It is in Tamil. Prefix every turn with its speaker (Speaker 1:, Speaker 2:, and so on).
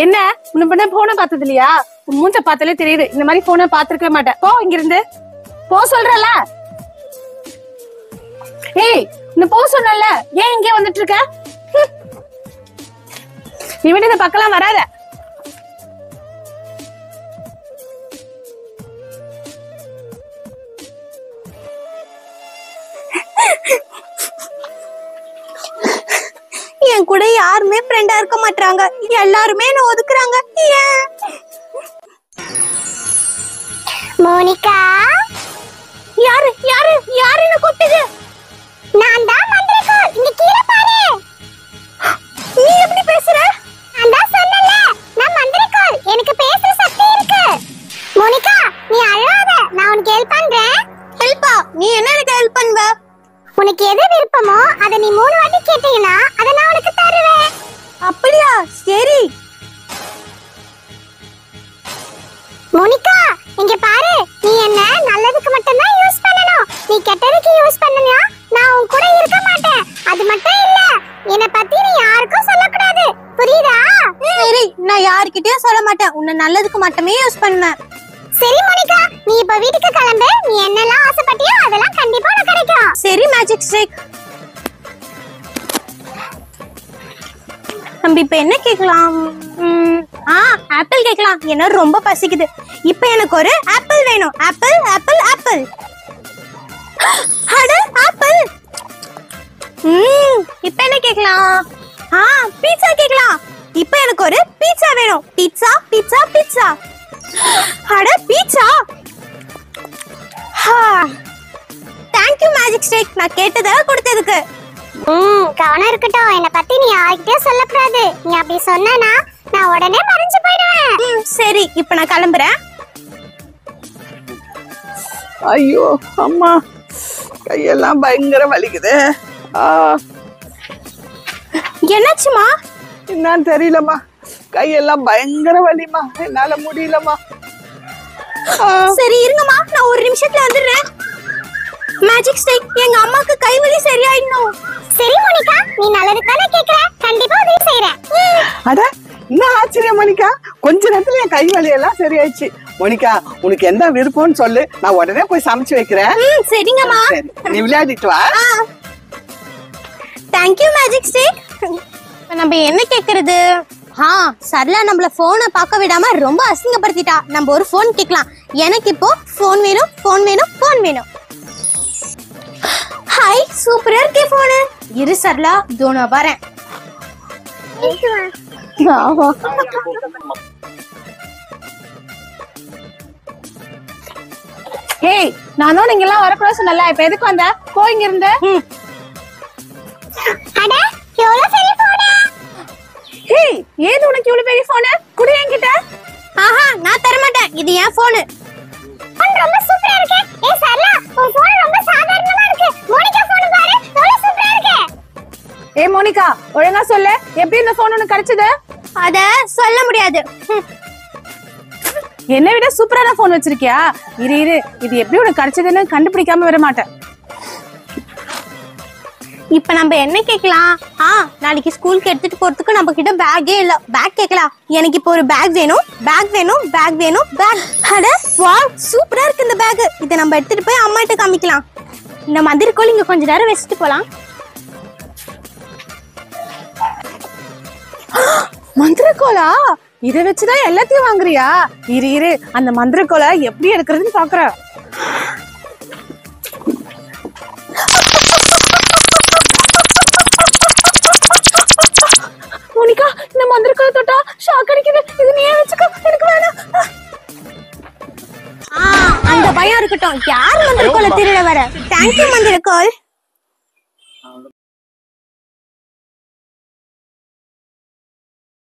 Speaker 1: என்ன முன்ன போன பார்த்தது இல்லையா? மூஞ்ச பார்த்தாலே தெரியுது இந்த மாதிரி போன பாத்துருக்கவே மாட்டேன். போ இங்க இருந்து போ சொல்றல. ஏய் இன்னும் போ சொன்னல, ஏன் இங்கே வந்துட்டு இருக்க? நீ விட இந்த பக்கலாம் வராத.
Speaker 2: என் கூட யாருமே ஃப்ரெண்டா இருக்க மாட்டாங்க, எல்லாருமே என்ன ஒதுக்குறாங்க. மோனிகா, யாரு யாரு யாரு என்ன கூப்பிட்டது? நான் தான் மந்திரக்கோள், இங்க கீழே பாரு. நீ எப்படி பேசுற? நான் தான் சொன்னல, நான் மந்திரக்கோள், எனக்கு பேசுற சக்தி இருக்கு. மோனிகா நீ அழாத, நான் உனக்கு ஹெல்ப் பண்றேன். ஹெல்ப்பா? நீ என்ன எனக்கு ஹெல்ப் பண்ணுவ? உனக்கு எது விருப்பமோ அத நீ 3 வாட்டி கேட்டீங்கன்னா அத நான் உனக்கு தருவேன். அப்படியா? சரி. மோனிகா இங்க பாரு, நீ என்ன நல்லதுக்கு மட்டும் தான் யூஸ் பண்ணனும். நீ கெட்டதுக்கு யூஸ் பண்ணனியா நான் உன் கூட இருக்க மாட்டேன். அது மட்டும் இல்ல, என்ன பத்தி நீ யாருக்கும் சொல்லக்கூடாது, புரியுதா? சரி, நான் யார்கிட்டயும் சொல்ல மாட்டேன். உன்னை நல்லதுக்கு மட்டுமே யூஸ் பண்ணுவேன். சரி மோனிகா, நீ இப்ப வீட்டுக்கு கிளம்பு. நீ என்னெல்லாம் ஆசைப்பட்டியோ அதெல்லாம் கண்டிப்பா உனக்கு கிடைக்கும். சரி மேஜிக் ஸ்டிக். நம்ம இப்ப என்ன கேக்கலாம்? ஆப்பிள் கேக்கலாம். என்ன ரொம்ப பசிக்குது. இப்ப எனக்கு ஒரு ஆப்பிள் வேணும். Apple apple apple. அட ஆப்பிள். இப்ப என்ன கேக்கலாம்? பீட்சா கேக்கலாம். இப்ப எனக்கு ஒரு பீட்சா வேணும். Pizza pizza pizza. அட pizza. Thank you magic stick, நான் கேட்டதை கொடுத்ததுக்கு. கவனம் இருக்கட்டும், என்ன பத்தி நீ யார்கிட்டயும் சொல்லக்கூடாது. நீ அப்படி சொன்னா நான் உடனே மறைஞ்சு போயிடுவேன். சரி, இப்ப நான் கிளம்புறேன்.
Speaker 3: ஐயோ அம்மா, கையெல்லாம் பயங்கர வலிக்குது.
Speaker 2: என்னாச்சுமா?
Speaker 3: என்னன்னு தெரியலம்மா, கையெல்லாம் பயங்கர வலிமா, என்னால முடியலம்மா.
Speaker 2: சரி இருங்கம்மா, நான் ஒரு நிமிஷத்துல வந்துடுறேன். மேஜிக் ஸ்டிக், எங்க அம்மாக்கு கை வலி சரியாயிடணும். சரி மோனிகா, நீ நல்லதுக்கு தானே கேக்குற, கண்டிப்பா உதவி செய்றேன்.
Speaker 3: அட என்ன ஆச்சரியம் மோனிகா, கொஞ்ச நேரத்துல என் கை வலி எல்லாம் சரியாயிடுச்சு. மோனிகா உனக்கு என்ன விருப்பம்னு சொல்லு, நான் உடனே போய் சமைச்சு வைக்கிறேன்.
Speaker 2: சரிங்கம்மா.
Speaker 3: நீ விளையாடிட்டு வா.
Speaker 2: Thank you magic stick. நம்ம என்ன கேக்குறது? சரளா நம்மள போனை பார்க்க விடாம ரொம்ப அசிங்கப்படுத்திட்டா. நம்ம ஒரு போன் கேட்கலாம். எனக்கு இப்போ போன் வேணும், போன் வேணும், போன் வேணும். ஹாய், சூப்பரா இருக்கே போனு. இரு சரளா, இதோ நான் வரேன்.
Speaker 1: ஏய் நானும் நீங்க எல்லாம் வரக்கூடாது சொன்னல, இப்ப எதுக்கு வந்த? போ இங்க இருந்து.
Speaker 2: அட எவ்வளவு பெரிய போனு.
Speaker 1: ஏய் ஏது உனக்கு இவ்வளவு பெரிய போன்? குடு என்கிட்ட.
Speaker 2: நான் தர மாட்டேன், இது என் போன். ரொம்ப சூப்பரா இருக்கு. ஏய் சரளா, உன் போன் ரொம்ப சாதாரணமா இருக்கு. மோனிகா போன் பாரு, எவ்வளவு சூப்பரா இருக்கு.
Speaker 1: ஏய் மோனிகா, ஒழுங்கா சொல்லு, எப்படி இந்த போன் உனக்கு கிடைச்சது?
Speaker 2: அத சொல்ல முடியாது.
Speaker 1: என்னை விட சூப்பரான போன் வச்சிருக்கியா? இரு இரு, இது எப்படி உனக்கு கிடைச்சதுன்னு கண்டுபிடிக்காம வர மாட்டேன்.
Speaker 2: இப்ப நம்ம என்ன கேக்கலாம்? நாளைக்கு ஸ்கூலுக்கு எடுத்துட்டு போறதுக்கு நம்ம கிட்ட பேக்கே இல்ல. பேக் கேக்கலாம். எனக்கு இப்போ ஒரு பேக் வேணும், பேக் வேணும், பேக் வேணும், பேக். அட வாவ், சூப்பரா இருக்கு இந்த பேக். இதை நம்ம எடுத்துட்டு போய் அம்மா கிட்ட காமிக்கலாம். இந்த மந்திரக்கோள் இங்க கொஞ்ச நேரம் வச்சுட்டு போலாம்.
Speaker 1: மந்திரக்கோலா? இதை வச்சுதான் எல்லாத்தையும் வாங்குறியா? இரு இரு, அந்த மந்திரக்கோலை எப்படி எடுக்கிறதுன்னு பாக்குறேன். மோனிகா, இந்த மந்திரக்கோலை தொட்டா ஷாக் அடிக்குது. இது நீயே வச்சுக்கோ, எனக்கு வேணாம்.
Speaker 2: அந்த பயம் இருக்கட்டும். யார் மந்திரக்கோளை திருட வர? தேங்க்யூ மந்திரக்கோள்.